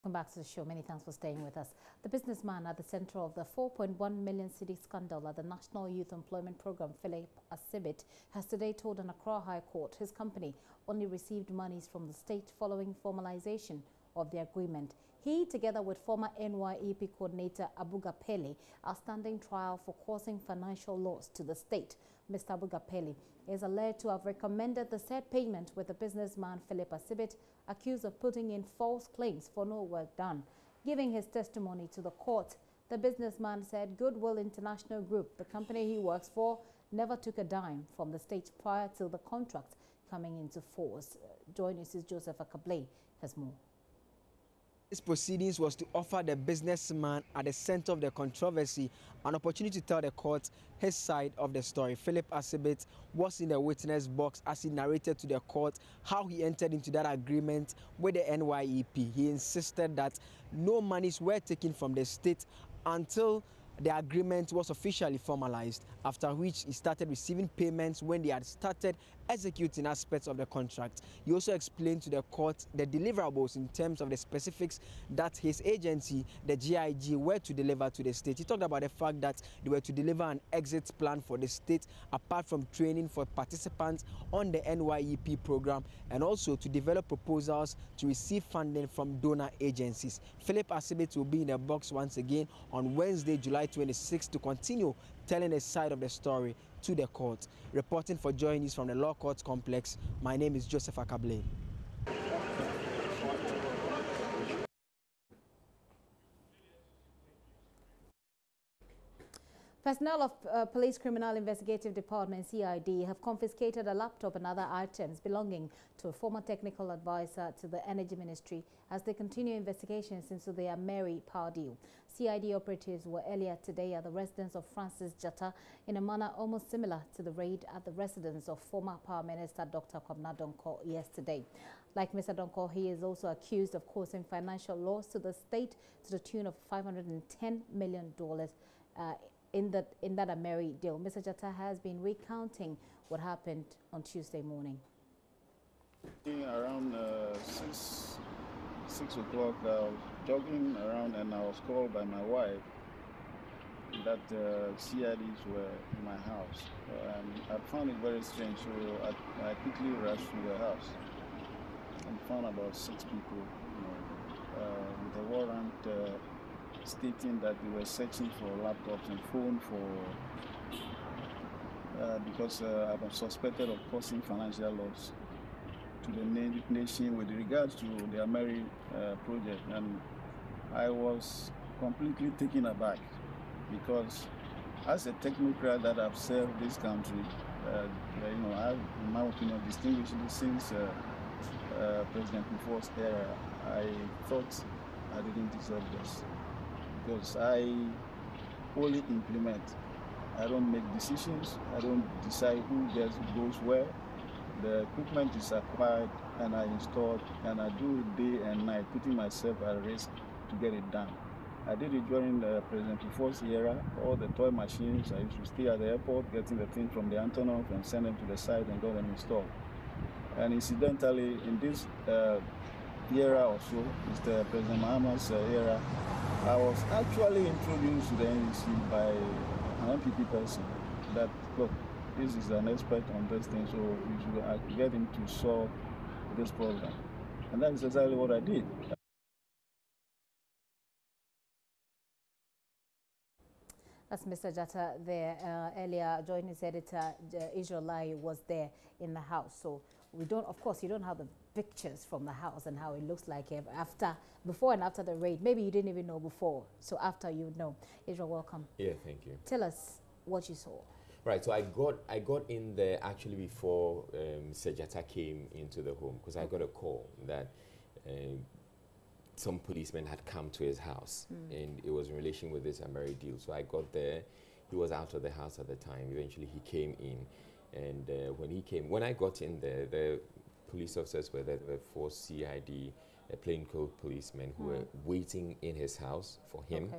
Welcome back to the show. Many thanks for staying with us. The businessman at the center of the 4.1 million cedi scandal at the National Youth Employment Program, Philip Asibit, has today told an Accra High Court his company only received monies from the state following formalization of the agreement. He, together with former NYEP coordinator Abuga Pele, are standing trial for causing financial loss to the state. Mr. Abuga Pele is alleged to have recommended the said payment, with the businessman Philip Asibit accused of putting in false claims for no work done. Giving his testimony to the court, the businessman said Goodwill International Group, the company he works for, never took a dime from the state prior to the contract coming into force. JoyNews' Joseph Akabley has more. This proceedings was to offer the businessman at the center of the controversy an opportunity to tell the court his side of the story. Philip Asibit was in the witness box as he narrated to the court how he entered into that agreement with the NYEP. He insisted that no monies were taken from the state until the agreement was officially formalized, after which he started receiving payments when they had started executing aspects of the contract. He also explained to the court the deliverables in terms of the specifics that his agency, the GIG, were to deliver to the state. He talked about the fact that they were to deliver an exit plan for the state, apart from training for participants on the NYEP program, and also to develop proposals to receive funding from donor agencies. Philip Asibit will be in the box once again on Wednesday, July 26, to continue telling a side of the story to the court. Reporting for JoyNews from the Law Courts Complex, my name is Joseph Akabley. Personnel of Police Criminal Investigative Department, CID, have confiscated a laptop and other items belonging to a former technical advisor to the Energy Ministry as they continue investigations into the AMERI power deal. CID operatives were earlier today at the residence of Francis Jatta in a manner almost similar to the raid at the residence of former Power Minister Dr. Kwabena Donkor yesterday. Like Mr. Donkor, he is also accused of causing financial loss to the state to the tune of $510 million. In that AMERI deal. Mr. Jatta has been recounting what happened on Tuesday morning. Around 6 o'clock, I was jogging around and I was called by my wife that CIDs were in my house. I found it very strange, so I quickly rushed to the house and found about 6 people, with a warrant stating that they were searching for laptops and phone because I was suspected of causing financial loss to the nation with regards to the AMERI project. And I was completely taken aback because as a technocrat that I've served this country, I've, in my opinion, distinguished since President Kufuor's era, I thought I didn't deserve this. Because I only implement. I don't make decisions. I don't decide who goes where. The equipment is acquired and I installed, and I do it day and night, putting myself at risk to get it done. I did it during President Kufuor's era. All the toy machines, I used to stay at the airport, getting the things from the Antonov and send them to the site and get them installed. And incidentally, in this era or so, Mr. President Mahama's era, I was actually introduced to the NEC by an MPP person that, look, this is an expert on this thing, so we should get him to solve this problem. And that is exactly what I did. That's Mr. Jatta there. Earlier, JoyNews editor Israel Lai was there in the house. So we don't, of course, you don't have the pictures from the house and how it looks like before and after the raid. Maybe you didn't even know before. So after, you know. Israel, welcome. Yeah, thank you. Tell us what you saw. Right, so I got in there actually before Mr. Jatta came into the home, because I got a call that some policemen had come to his house, and it was in relation with this AMERI deal. So I got there. He was out of the house at the time. Eventually he came in, and when I got in there, the police officers were there. There were 4 CID plainclothes policemen who were waiting in his house for him. Okay.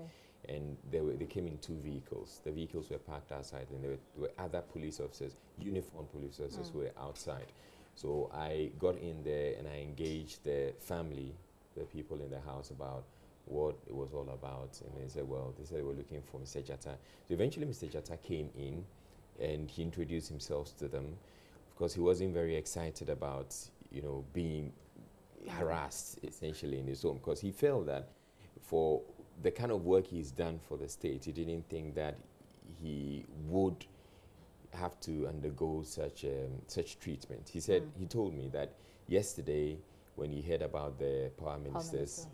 And they came in 2 vehicles. The vehicles were parked outside, and there were other police officers, uniformed police officers who were outside. So I got in there and I engaged the family the people in the house about what it was all about, and they said, well, they said they were looking for Mr. Jatta. So eventually Mr. Jatta came in and he introduced himself to them. Of course, he wasn't very excited about, you know, being harassed essentially in his home, because he felt that for the kind of work he's done for the state, he didn't think that he would have to undergo such treatment. He said, he told me that yesterday when he heard about the power minister's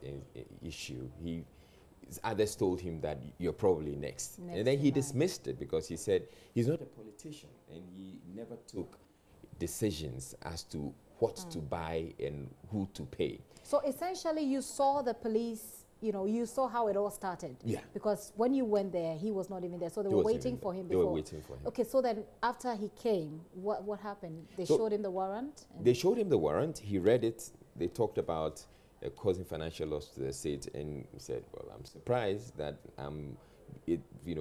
issue, others told him that you're probably next. And then he dismissed it because he said he's not a politician and he never took decisions as to what to buy and who to pay. So essentially you saw the police, you know, you saw how it all started. Yeah. Because when you went there, he was not even there. So they were waiting for him before. They were waiting for him. Okay, so then after he came, what happened? They showed him the warrant? They showed him the warrant. He read it. They talked about causing financial loss to the state, and he said, well, I'm surprised that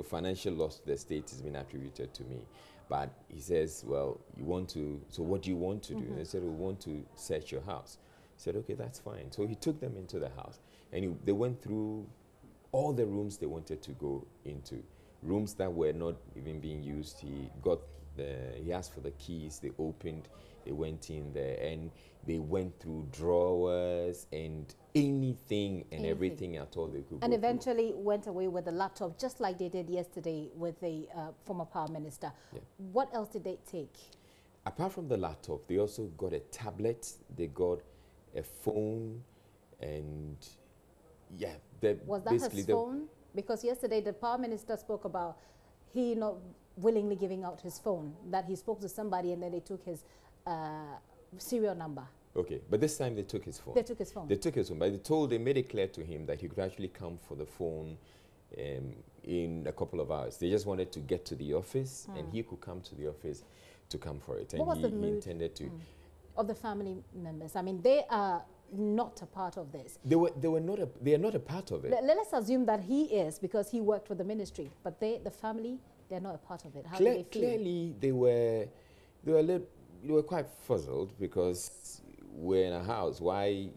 financial loss to the state has been attributed to me. But he says, well, so what do you want to do? And they said, we want to search your house. He said, okay, that's fine. So he took them into the house, and they went through all the rooms they wanted to go into, rooms that were not even being used. He asked for the keys, they opened, they went in there, and they went through drawers and anything and everything at all they could. And eventually went away with the laptop, just like they did yesterday with the former power minister. Yeah. What else did they take? Apart from the laptop, they also got a tablet, they got a phone, and yeah. Was that his phone? Because yesterday the power minister spoke about he not willingly giving out his phone, that he spoke to somebody and then they took his serial number. Okay, but this time they took his phone. They took his phone. They took his phone, but they made it clear to him that he could actually come for the phone in a couple of hours. They just wanted to get to the office, and he could come to the office to come for it. And what was the mood he intended to of the family members? I mean, they are not a part of this. They are not a part of it. Let's assume that he is, because he worked with the ministry, but the family, they're not a part of it. How do they feel? Clearly, they were quite fuzzled, because we're in a house. Why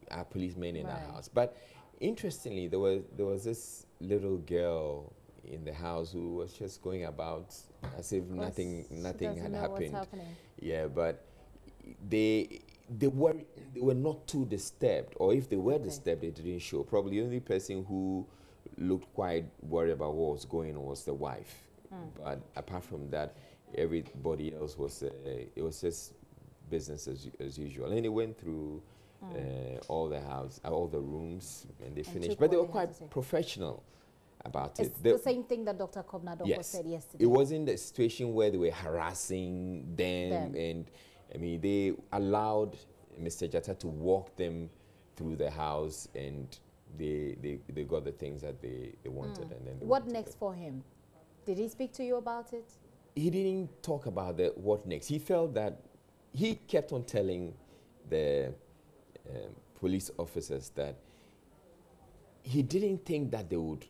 are policemen in our house? But interestingly, there was this little girl in the house who was just going about as if nothing had happened. Yeah, but they were not too disturbed, or if they were disturbed, they didn't show. Probably the only person who looked quite worried about what was going on was the wife. But apart from that, everybody else was it was just business as usual. And they went through all the house, all the rooms, and they finished. But they were quite professional about it. It's the same thing that Dr. Kobna said yesterday. It wasn't a situation where they were harassing them. And I mean, they allowed Mr. Jatta to walk them through the house, and they got the things that they wanted. And then what next for him? Did he speak to you about it? He didn't talk about what next. He felt that he kept on telling the police officers that he doesn't think that they would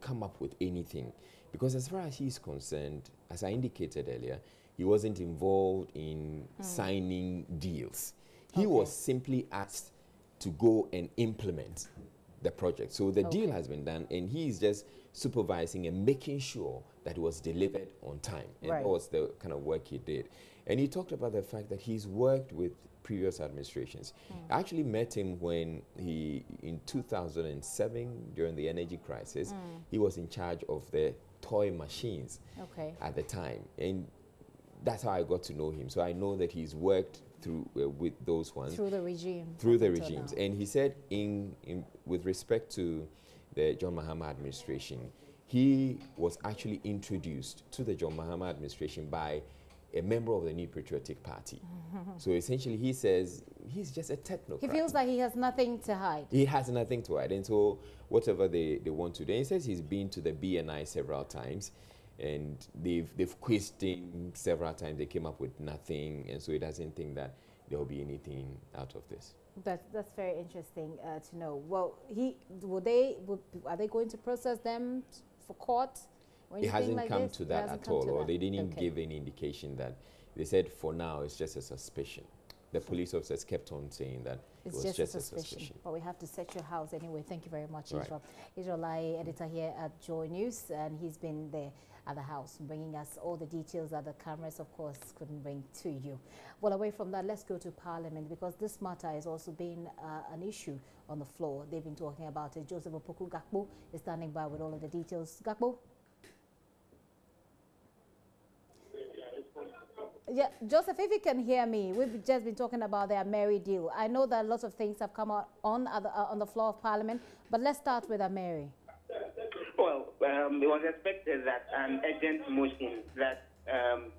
come up with anything, because as far as he's concerned, as I indicated earlier, he wasn't involved in signing deals. He was simply asked to go and implement the project. So the deal has been done, and he's just supervising and making sure that it was delivered on time. And that was the kind of work he did. And he talked about the fact that he's worked with previous administrations. I actually met him when in 2007, during the energy crisis, he was in charge of the toy machines at the time. And that's how I got to know him. So I know that he's worked through with those ones. Through the regime. Through the regimes. And he said with respect to the John Mahama administration, he was actually introduced to the John Mahama administration by a member of the New Patriotic Party. So essentially he says he's just a technocrat. He feels like he has nothing to hide. He has nothing to hide. And so whatever they want to do. And he says he's been to the BNI several times, and they've quizzed him several times. They came up with nothing, and so he doesn't think that there will be anything out of this. That's very interesting to know. Well, are they going to process them for court? It hasn't come to that at all, or they didn't give any indication that. They said for now it's just a suspicion. the police officers kept on saying that it was just a suspicion. But we have to search your house anyway. Thank you very much, Right. Israel. Israel Lai, editor here at Joy News, and he's been there at the house bringing us all the details that the cameras, of course, couldn't bring to you. Well, away from that, let's go to Parliament, because this matter has also been an issue on the floor. They've been talking about it. Joseph Opoku Gakpo is standing by with all of the details. Gakpo? Yeah, Joseph, if you can hear me, we've just been talking about the AMERI deal. I know that lots of things have come out on the floor of Parliament, but let's start with AMERI. Well, it was expected that an urgent motion that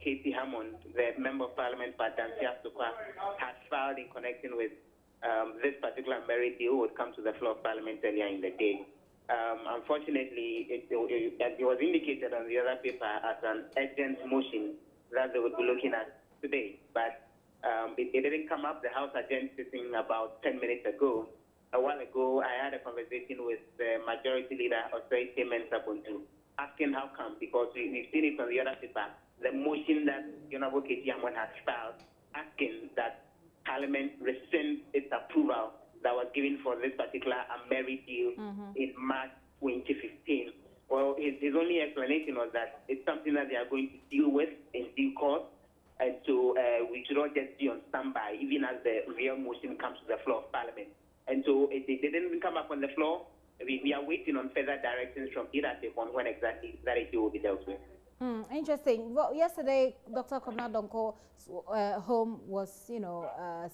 Katie Hammond, the Member of Parliament for Dansia Sukwa, had filed in connection with this particular AMERI deal would come to the floor of Parliament earlier in the day. Unfortunately, it was indicated on the other paper as an urgent motion that they would be looking at today. But it didn't come up. The House adjourned sitting about 10 minutes ago. A while ago, I had a conversation with the Majority Leader, Osei Mensah-Bonsu, asking how come, because we've seen it on the other paper, the motion that Honorable Katie Hammond has filed, asking that Parliament rescind its approval that was given for this particular AMERI deal in March 2015. Well, his only explanation was that it's something that they are going to deal with in due course, and so we should not just be on standby, even as the real motion comes to the floor of Parliament. And so it didn't come up on the floor. We are waiting on further directions from leadership on when exactly that issue will be dealt with. Interesting. Well, yesterday, Dr. Komna Donko's home was,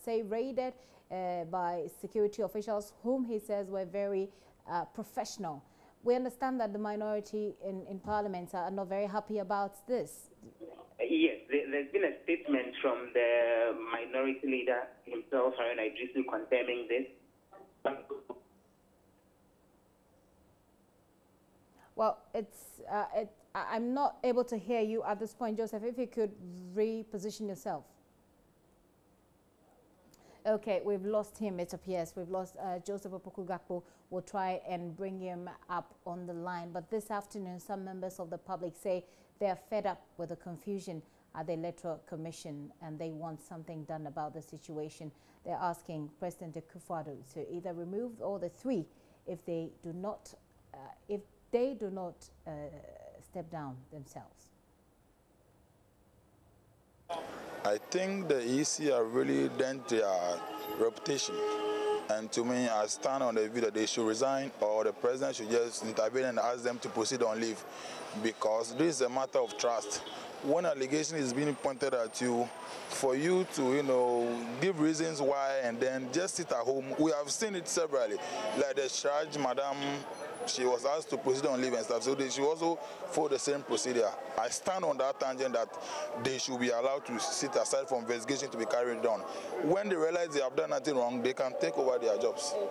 say, raided by security officials, whom he says were very professional. We understand that the minority in Parliament are not very happy about this. Yes, there's been a statement from the minority leader himself, Haruna Idrisu, condemning this. Well, I'm not able to hear you at this point, Joseph. If you could reposition yourself. Okay, we've lost him, it appears. We've lost Joseph Opoku Gakpo. We'll try and bring him up on the line. But this afternoon, some members of the public say they are fed up with the confusion at the Electoral Commission and they want something done about the situation. They're asking President Akufo-Addo to either remove all the three if they do not step down themselves. I think the EC are really dent their reputation. And to me, I stand on the view that they should resign or the president should just intervene and ask them to proceed on leave, because this is a matter of trust. When allegation is being pointed at you, for you to, give reasons why and then just sit at home. We have seen it severally. Like the charge, Madam, she was asked to proceed on leave and stuff, so they should also follow the same procedure. I stand on that tangent that they should be allowed to sit aside for investigation to be carried on. When they realize they have done nothing wrong, they can take over their jobs. Okay.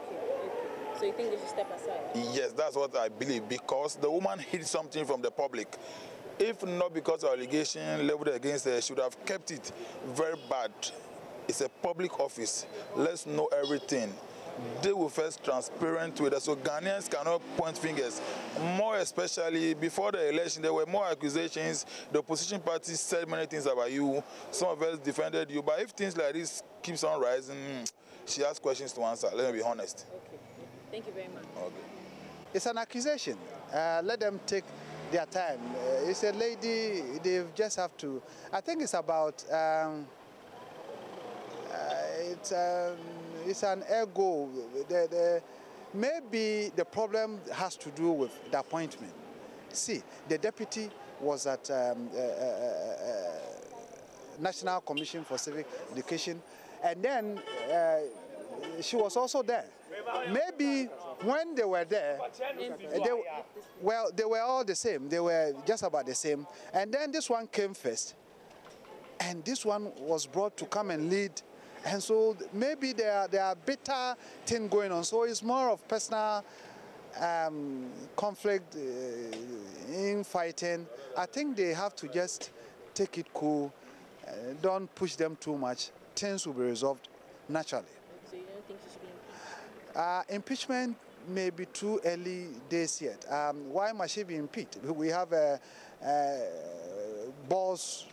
So you think they should step aside? Yes, that's what I believe, because the woman hid something from the public. If not because of allegation leveled against her, she would have kept it very bad. It's a public office. Let's know everything. They will first transparent with us, so Ghanaians cannot point fingers. More especially before the election, there were more accusations. The opposition parties said many things about you. Some of us defended you. But if things like this keeps on rising, she has questions to answer. Let me be honest. Okay. Thank you very much. Okay. It's an accusation. Let them take their time. It's a lady, they just have to. I think it's about, it's an ego. Maybe the problem has to do with the appointment. See, the deputy was at National Commission for Civic Education, and then she was also there. Maybe when they were there, they were all the same. They were just about the same. And then this one came first, and this one was brought to come and lead. And so maybe there are bitter things going on. So it's more of personal conflict, infighting. I think they have to just take it cool. Don't push them too much. Things will be resolved naturally. So you don't think she should be impeached? Impeachment may be too early days yet. Why must she be impeached? We have a boss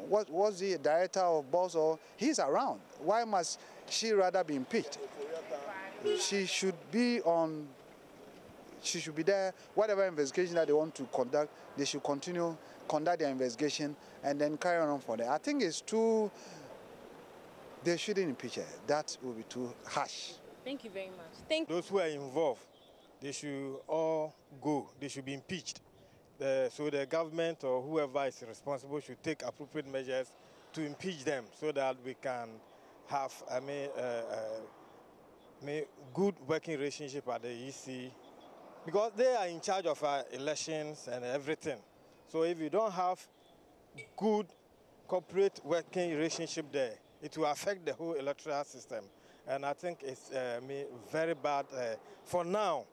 what was the director of boss, or he's around. Why must she rather be impeached? She should be on. She should be there. Whatever investigation that they want to conduct, they should continue conduct their investigation and then carry on for that. I think it's too. They shouldn't impeach her. That will be too harsh. Thank you very much. Those who are involved, they should all go. They should be impeached. So the government or whoever is responsible should take appropriate measures to impeach them so that we can have good working relationship at the EC, because they are in charge of our elections and everything. So if you don't have good corporate working relationship there, it will affect the whole electoral system. And I think it's very bad for now.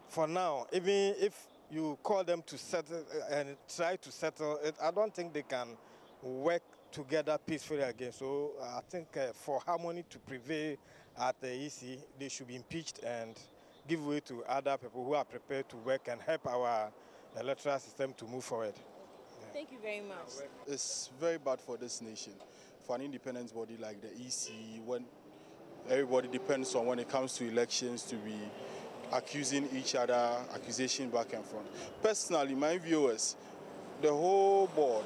For now, even if you call them to settle and try to settle it, I don't think they can work together peacefully again. So I think for harmony to prevail at the EC, they should be impeached and give way to other people who are prepared to work and help our electoral system to move forward. Yeah. Thank you very much. It's very bad for this nation, for an independent body like the EC, when everybody depends on, when it comes to elections, to be accusing each other, accusation back and front. Personally, my view is the whole board,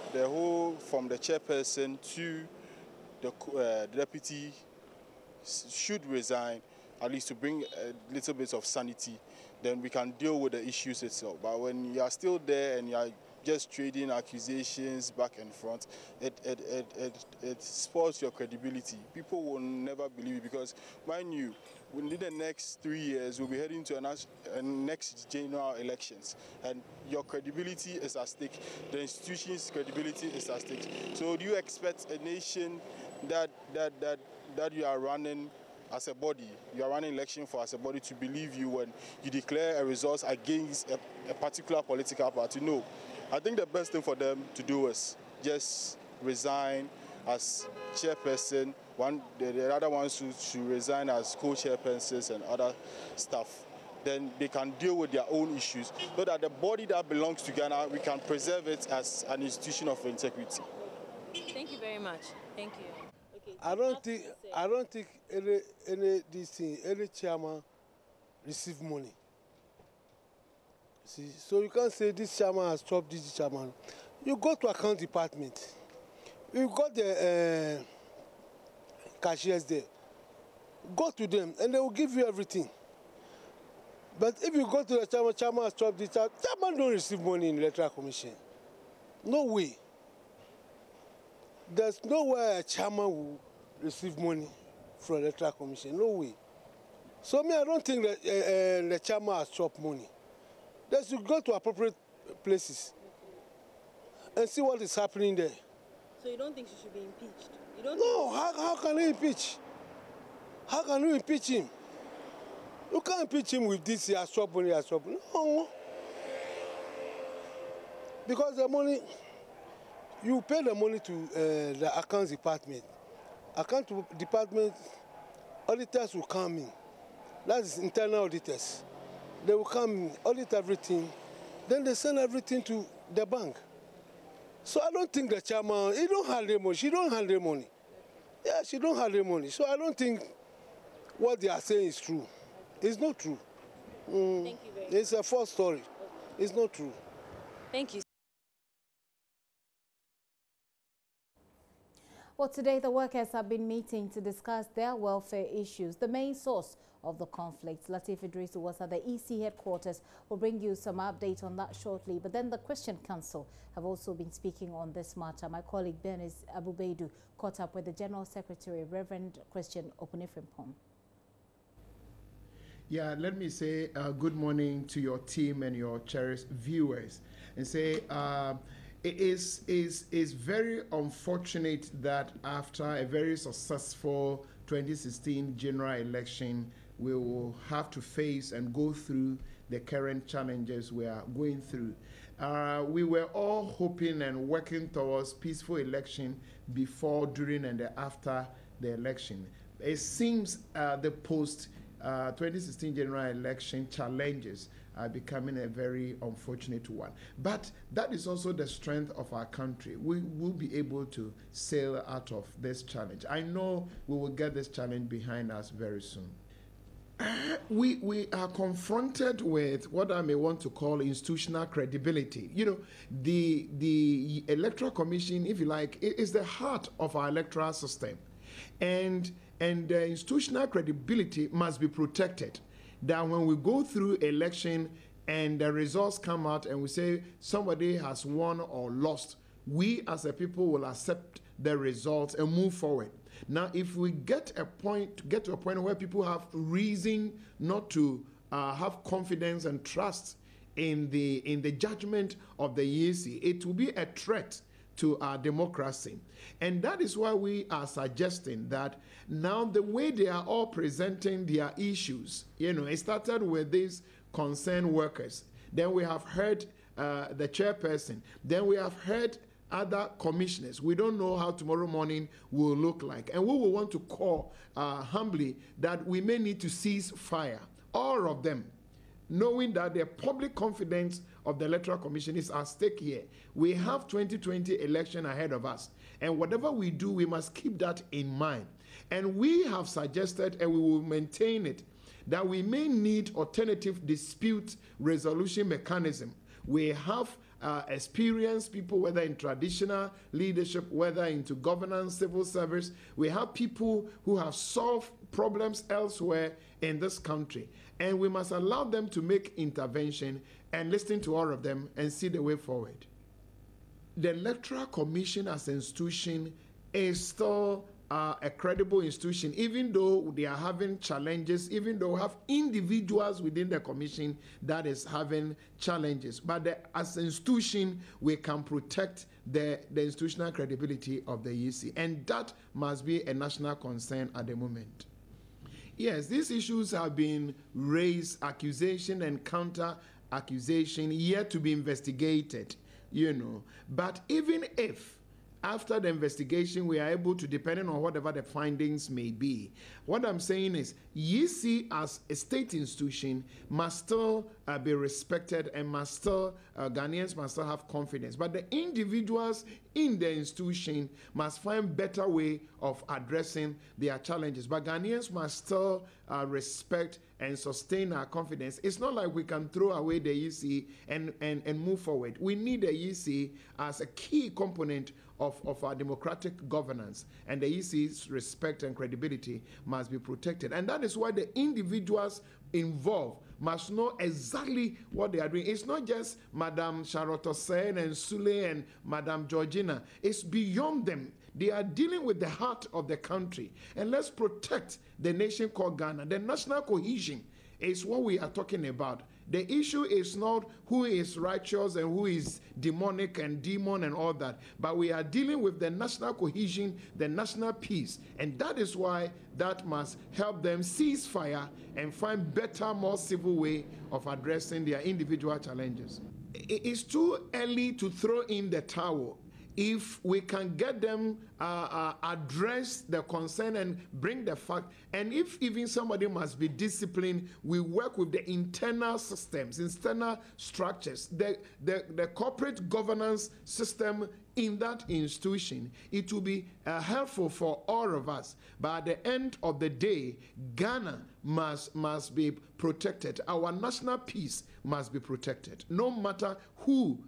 from the chairperson to the deputy should resign, at least to bring a little bit of sanity. Then we can deal with the issues itself. But when you are still there and you are just trading accusations back and front, it spoils your credibility. People will never believe it because, mind you, within the next 3 years, we'll be heading to a next general elections, and your credibility is at stake. The institution's credibility is at stake. So, do you expect a nation that you are running as a body, you are running election for as a body, to believe you when you declare a result against a particular political party? No. I think the best thing for them to do is just resign as chairperson. The other ones should resign as co-chairpersons and other stuff. Then they can deal with their own issues, so that the body that belongs to Ghana, we can preserve it as an institution of integrity. Thank you very much. Thank you. Okay, I don't think any chairman receive money. See, so you can't say this chairman has chopped this chairman. You go to account department. You got the cashiers there. Go to them and they will give you everything. But if you go to the chairman has chopped this chairman don't receive money in the electoral commission. No way. There's no way a chairman will receive money from the electoral commission. No way. So I don't think that the chairman has chopped money. They should go to appropriate places and see what is happening there. So you don't think she should be impeached? You don't no, how can you impeach? How can you impeach him? You can't impeach him with this, he has chopped money, he has chopped money. No. Because the money, you pay the money to the accounts department. Account department, auditors will come in. That is internal auditors. They will come, audit everything, then they send everything to the bank. So I don't think the chairman, he don't handle money, she don't handle money. Yeah, she don't handle money. So I don't think what they are saying is true. It's not true. Thank you very much. It's a false story. It's not true. Thank you. Well, today the workers have been meeting to discuss their welfare issues. The main source of the conflict, Latif Idris, was at the EC headquarters. We'll bring you some update on that shortly. But then the Christian Council have also been speaking on this matter. My colleague Bernice Abubeidu caught up with the General Secretary, Reverend Christian Opunifrimpong. Yeah, let me say good morning to your team and your cherished viewers, and say it is very unfortunate that after a very successful 2016 general election, we will have to face and go through the current challenges we are going through. We were all hoping and working towards peaceful election before, during, and after the election. It seems the post 2016 general election challenges are becoming a very unfortunate one. But that is also the strength of our country. We will be able to sail out of this challenge. I know we will get this challenge behind us very soon. We are confronted with what I may want to call institutional credibility. You know, the Electoral Commission, if you like, is the heart of our electoral system. And the institutional credibility must be protected. That when we go through election and the results come out and we say somebody has won or lost, we as a people will accept the results and move forward. Now, if we get to a point where people have reason not to have confidence and trust in the judgment of the EC, it will be a threat to our democracy. And that is why we are suggesting that now the way they are all presenting their issues, you know, it started with these concerned workers. Then we have heard the chairperson. Then we have heard other commissioners. We don't know how tomorrow morning will look like. And we will want to call humbly that we may need to cease fire, all of them, knowing that the public confidence of the Electoral Commission is at stake here. We have 2020 election ahead of us. And whatever we do, we must keep that in mind. And we have suggested, and we will maintain it, that we may need alternative dispute resolution mechanism. We have experienced people, whether in traditional leadership, whether into governance, civil service. We have people who have solved problems elsewhere in this country. And we must allow them to make intervention and listen to all of them and see the way forward. The Electoral Commission as an institution is still a credible institution, even though they are having challenges, even though we have individuals within the commission that is having challenges. But as an institution, we can protect the institutional credibility of the EC, and that must be a national concern at the moment. Yes, these issues have been raised, accusation and counter-accusation, yet to be investigated, you know. But even if after the investigation, we are able to, depending on whatever the findings may be. What I'm saying is, EC as a state institution must still be respected and must still, Ghanaians must still have confidence. But the individuals in the institution must find better way of addressing their challenges. But Ghanaians must still respect and sustain our confidence. It's not like we can throw away the EC and move forward. We need the EC as a key component of our democratic governance, and the EC's respect and credibility must be protected. And that is why the individuals involved must know exactly what they are doing. It's not just Madam Sharoto Sen and Sule and Madam Georgina. It's beyond them. They are dealing with the heart of the country. And let's protect the nation called Ghana. The national cohesion is what we are talking about. The issue is not who is righteous and who is demonic and demon and all that, but we are dealing with the national cohesion, the national peace, and that is why that must help them cease fire and find better, more civil way of addressing their individual challenges. It's too early to throw in the towel. If we can get them address the concern and bring the fact, and if even somebody must be disciplined, we work with the internal systems, internal structures, the corporate governance system in that institution. It will be helpful for all of us. But at the end of the day, Ghana must be protected. Our national peace must be protected, no matter who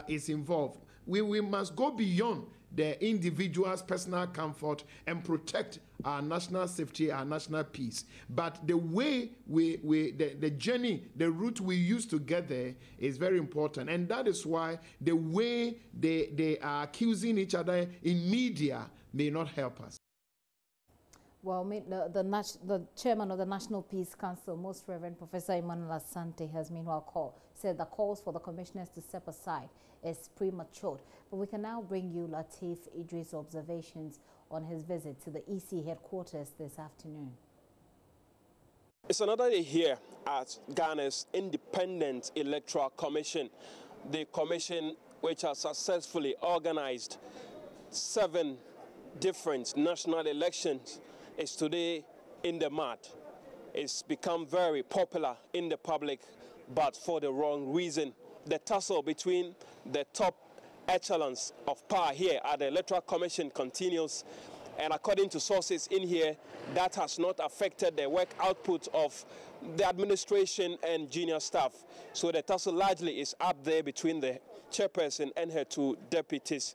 is involved. We must go beyond the individual's personal comfort and protect our national safety, our national peace. But the way the journey, the route we use to get there is very important. And that is why the way they are accusing each other in media may not help us. Well, the chairman of the National Peace Council, Most Reverend Professor Emmanuel Asante, has meanwhile said the calls for the commissioners to step aside is premature. But we can now bring you Latif Idris' observations on his visit to the EC headquarters this afternoon. It's another day here at Ghana's Independent Electoral Commission, the commission which has successfully organized 7 different national elections, is today in the mud. it's become very popular in the public, but for the wrong reason. The tussle between the top echelons of power here at the Electoral Commission continues, and according to sources in here, that has not affected the work output of the administration and junior staff. So the tussle largely is up there between the chairperson and her two deputies.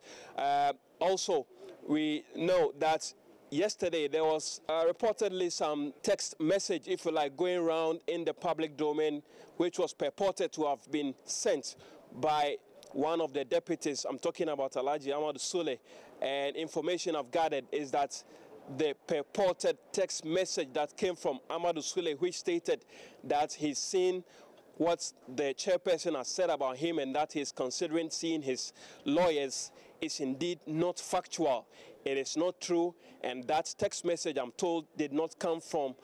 Also, we know that yesterday there was reportedly some text message, if you like, going around in the public domain, which was purported to have been sent by one of the deputies. I'm talking about Alhaji Amadou Sule, and information I've gathered is that the purported text message that came from Amadou Sule, which stated that he's seen what the chairperson has said about him and that he's considering seeing his lawyers, is indeed not factual. It is not true, and that text message, I'm told, did not come from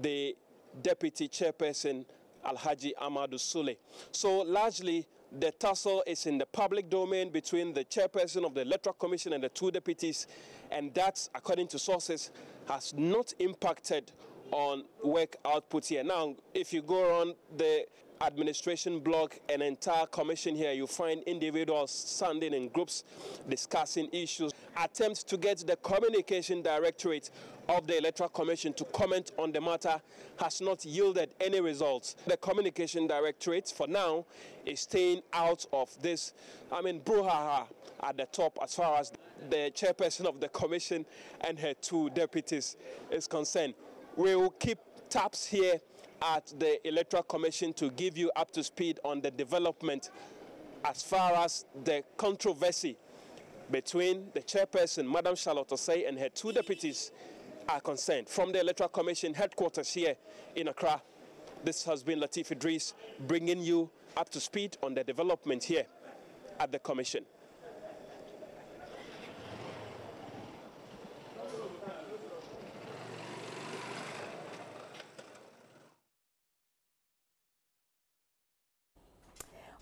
the deputy chairperson, Alhaji Amadou Sule. So largely, the tussle is in the public domain between the chairperson of the Electoral Commission and the two deputies, and that, according to sources, has not impacted on work output here. Now, if you go around the administration block, an entire commission here, you find individuals standing in groups discussing issues. Attempts to get the communication directorate of the Electoral Commission to comment on the matter has not yielded any results. The communication directorate, for now, is staying out of this, brouhaha at the top as far as the chairperson of the commission and her two deputies is concerned. We will keep tabs here at the Electoral Commission to give you up to speed on the development as far as the controversy between the chairperson, Madam Charlotte Osei, and her two deputies are concerned. From the Electoral Commission headquarters here in Accra, this has been Latif Idris bringing you up to speed on the development here at the Commission.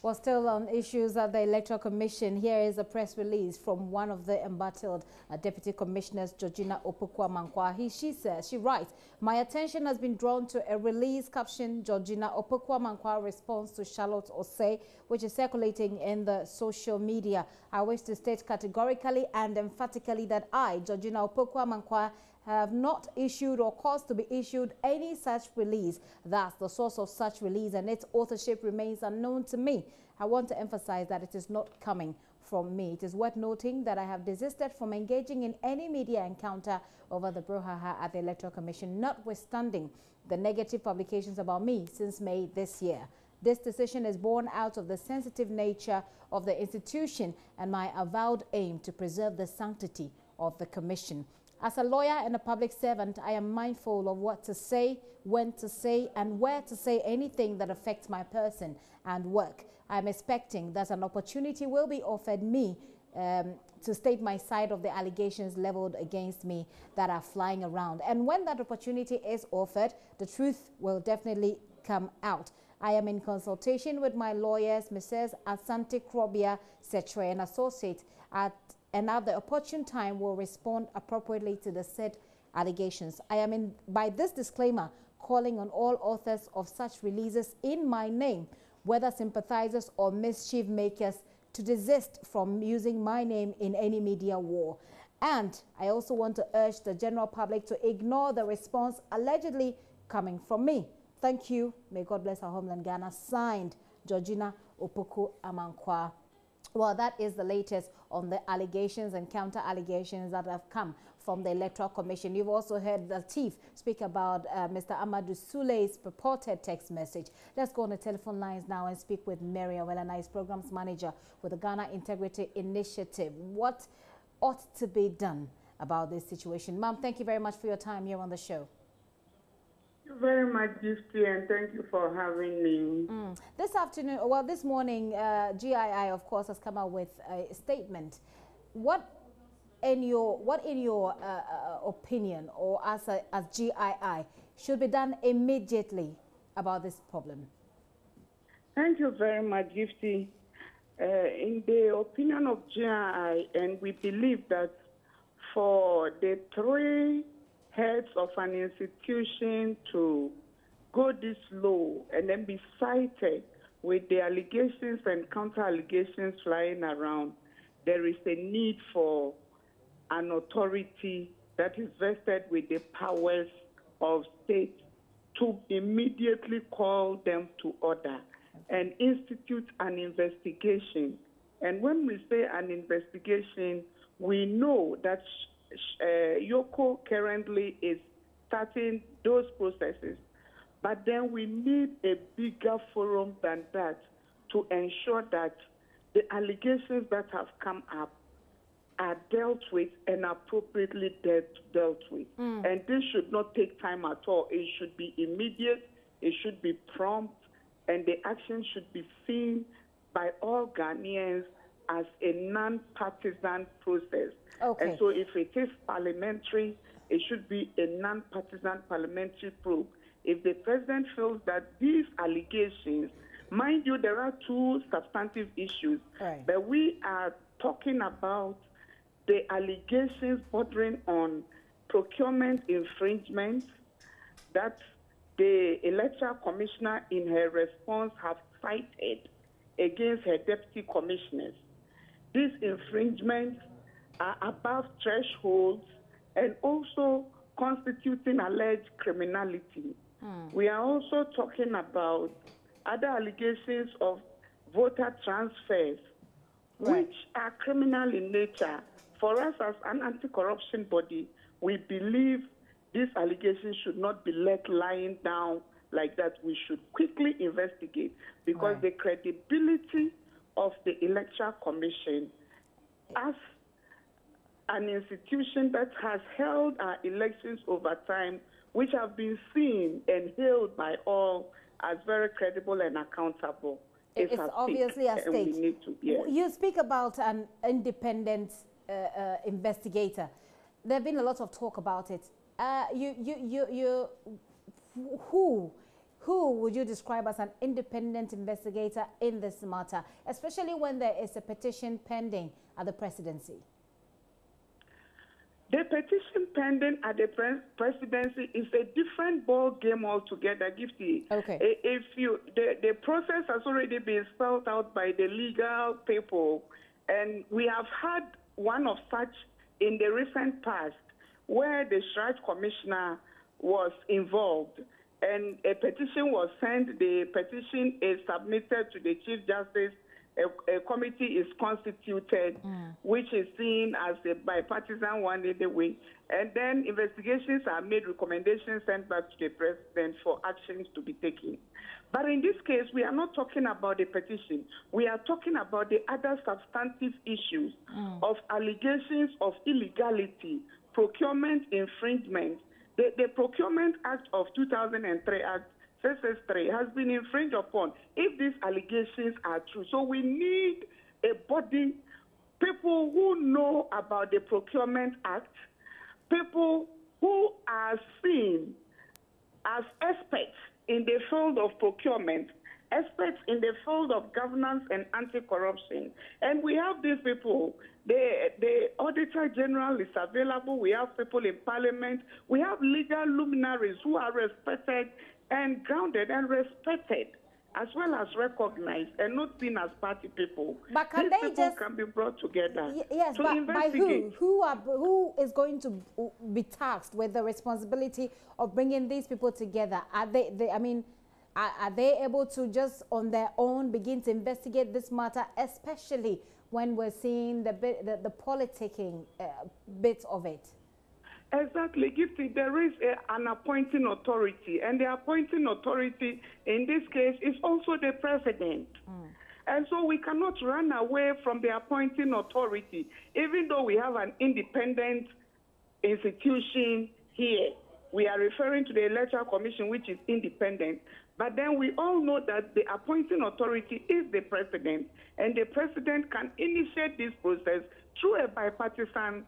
Well, still on issues at the Electoral Commission, here is a press release from one of the embattled Deputy Commissioners, Georgina Opoku-Amankwah. She writes, "My attention has been drawn to a release captioned Georgina Opoku-Amankwah response to Charlotte Osei, which is circulating in the social media. I wish to state categorically and emphatically that I, Georgina Opoku-Amankwah, have not issued or caused to be issued any such release. Thus, the source of such release and its authorship remains unknown to me. I want to emphasize that it is not coming from me. It is worth noting that I have desisted from engaging in any media encounter over the brouhaha at the Electoral Commission, notwithstanding the negative publications about me since May this year. This decision is born out of the sensitive nature of the institution and my avowed aim to preserve the sanctity of the Commission. As a lawyer and a public servant, I am mindful of what to say, when to say, and where to say anything that affects my person and work. I am expecting that an opportunity will be offered me to state my side of the allegations leveled against me that are flying around. And when that opportunity is offered, the truth will definitely come out. I am in consultation with my lawyers, Mrs. Asante Krobia, Setre and Associate, and at the opportune time will respond appropriately to the said allegations. I am by this disclaimer calling on all authors of such releases in my name, whether sympathizers or mischief makers, to desist from using my name in any media war. And I also want to urge the general public to ignore the response allegedly coming from me. Thank you. May God bless our homeland, Ghana. Signed, Georgina Opoku-Amankwah. Well, that is the latest on the allegations and counter-allegations that have come from the Electoral Commission. You've also heard the chief speak about Mr. Amadou Sule's purported text message. Let's go on the telephone lines now and speak with Mary Awelanice, Programs Manager with the Ghana Integrity Initiative. What ought to be done about this situation? Ma'am, thank you very much for your time here on the show. Thank you very much, Gifty, and thank you for having me. This afternoon, well, this morning, GII, of course, has come out with a statement. What in your opinion, or as GII, should be done immediately about this problem? Thank you very much, Gifty. In the opinion of GII, and we believe that for the three heads of an institution to go this low and then be cited with the allegations and counter-allegations flying around, there is a need for an authority that is vested with the powers of state to immediately call them to order and institute an investigation. And when we say an investigation, we know that Yoko currently is starting those processes. But then we need a bigger forum than that to ensure that the allegations that have come up are dealt with and appropriately dealt with. And this should not take time at all. It should be immediate, it should be prompt, and the action should be seen by all Ghanaians as a non-partisan process. Okay. And so if it is parliamentary, it should be a non-partisan parliamentary probe. If the president feels that these allegations, mind you, there are two substantive issues, right, but we are talking about the allegations bordering on procurement infringement that the Electoral Commissioner in her response have cited against her deputy commissioners. These infringements are above thresholds and also constituting alleged criminality. We are also talking about other allegations of voter transfers, which are criminal in nature. For us as an anti-corruption body, we believe these allegations should not be let lying down like that. We should quickly investigate because the credibility of the Electoral Commission as an institution that has held our elections over time, which have been seen and hailed by all as very credible and accountable. It's obviously a state. We need to, You speak about an independent investigator. There have been a lot of talk about it. Who would you describe as an independent investigator in this matter, especially when there is a petition pending at the presidency? The petition pending at the presidency is a different ball game altogether, Gifty. Okay. If the process has already been spelled out by the legal people, and we have had one of such in the recent past, where the Shrine Commissioner was involved, and a petition was sent. The petition is submitted to the Chief Justice. A committee is constituted, which is seen as a bipartisan one in the way. And then investigations are made, recommendations sent back to the president for actions to be taken. But in this case, we are not talking about the petition. We are talking about the other substantive issues of allegations of illegality, procurement infringement. The Procurement Act of 2003 Act 663 has been infringed upon if these allegations are true. So we need a body, people who know about the Procurement Act, people who are seen as experts in the field of procurement, experts in the field of governance and anti-corruption. And we have these people. The Auditor General is available. We have people in Parliament. We have legal luminaries who are respected and grounded and respected, as well as recognized and not seen as party people. But can These people can be brought together. Yes, to but investigate. by who is going to be tasked with the responsibility of bringing these people together? Are are they able to just on their own begin to investigate this matter, especially when we're seeing the politicking bit of it? Exactly, Gifty. There is an appointing authority, and the appointing authority in this case is also the president. And so we cannot run away from the appointing authority, even though we have an independent institution here. We are referring to the Electoral Commission, which is independent. But then we all know that the appointing authority is the president, and the president can initiate this process through a bipartisan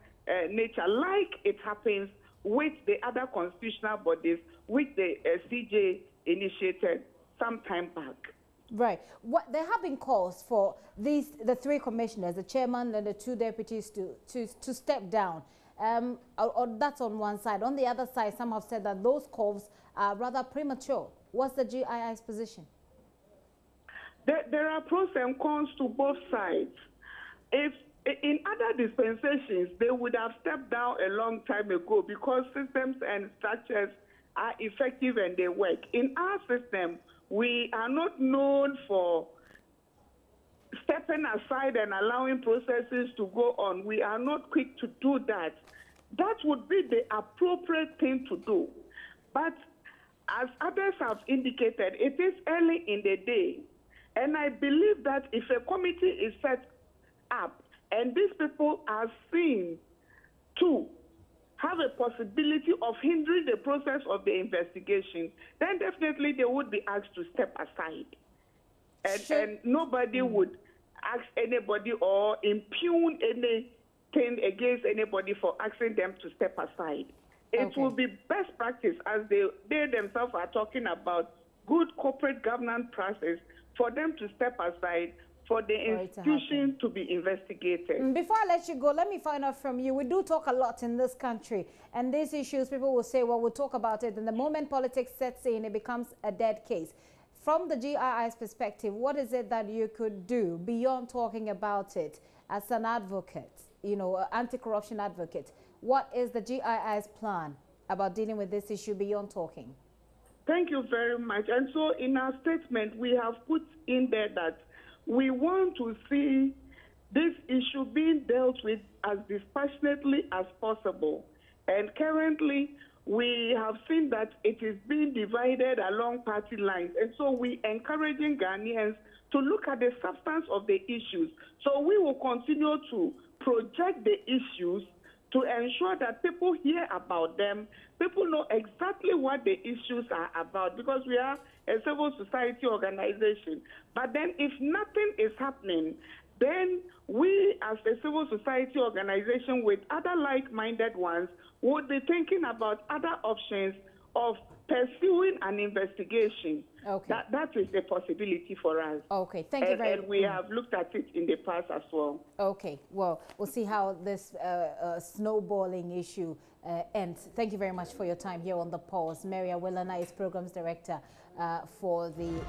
nature, like it happens with the other constitutional bodies, which the CJ initiated some time back. Right. There have been calls for the three commissioners, the chairman and the two deputies, to step down. Or that's on one side. On the other side, some have said that those calls are rather premature. What's the GII's position? There are pros and cons to both sides. If in other dispensations, they would have stepped down a long time ago because systems and structures are effective and they work. In our system, we are not known for stepping aside and allowing processes to go on. We are not quick to do that. That would be the appropriate thing to do. But as others have indicated, it is early in the day. And I believe that if a committee is set up and these people are seen to have a possibility of hindering the process of the investigation, then definitely they would be asked to step aside. And nobody would ask anybody or impugn anything against anybody for asking them to step aside. It will be best practice, as they themselves are talking about good corporate governance process, for them to step aside for the institution to be investigated. Before I let you go, let me find out from you. We do talk a lot in this country, and these issues, people will say, well, we'll talk about it, and the moment politics sets in, it becomes a dead case. From the GII's perspective, what is it that you could do beyond talking about it as an advocate, you know, an anti-corruption advocate? What is the GII's plan about dealing with this issue beyond talking? Thank you very much. And so in our statement, we have put in there that we want to see this issue being dealt with as dispassionately as possible. And currently, we have seen that it is being divided along party lines. And so we're encouraging Ghanaians to look at the substance of the issues. So we will continue to project the issues to ensure that people hear about them, people know exactly what the issues are about, because we are a civil society organization. But then if nothing is happening, then we as a civil society organization with other like-minded ones would be thinking about other options of pursuing an investigation. Okay. That is a possibility for us. Okay, thank you very much. And we have looked at it in the past as well. Okay, well, we'll see how this snowballing issue ends. Thank you very much for your time here on The Pulse. Mary Awilana is Programs Director for the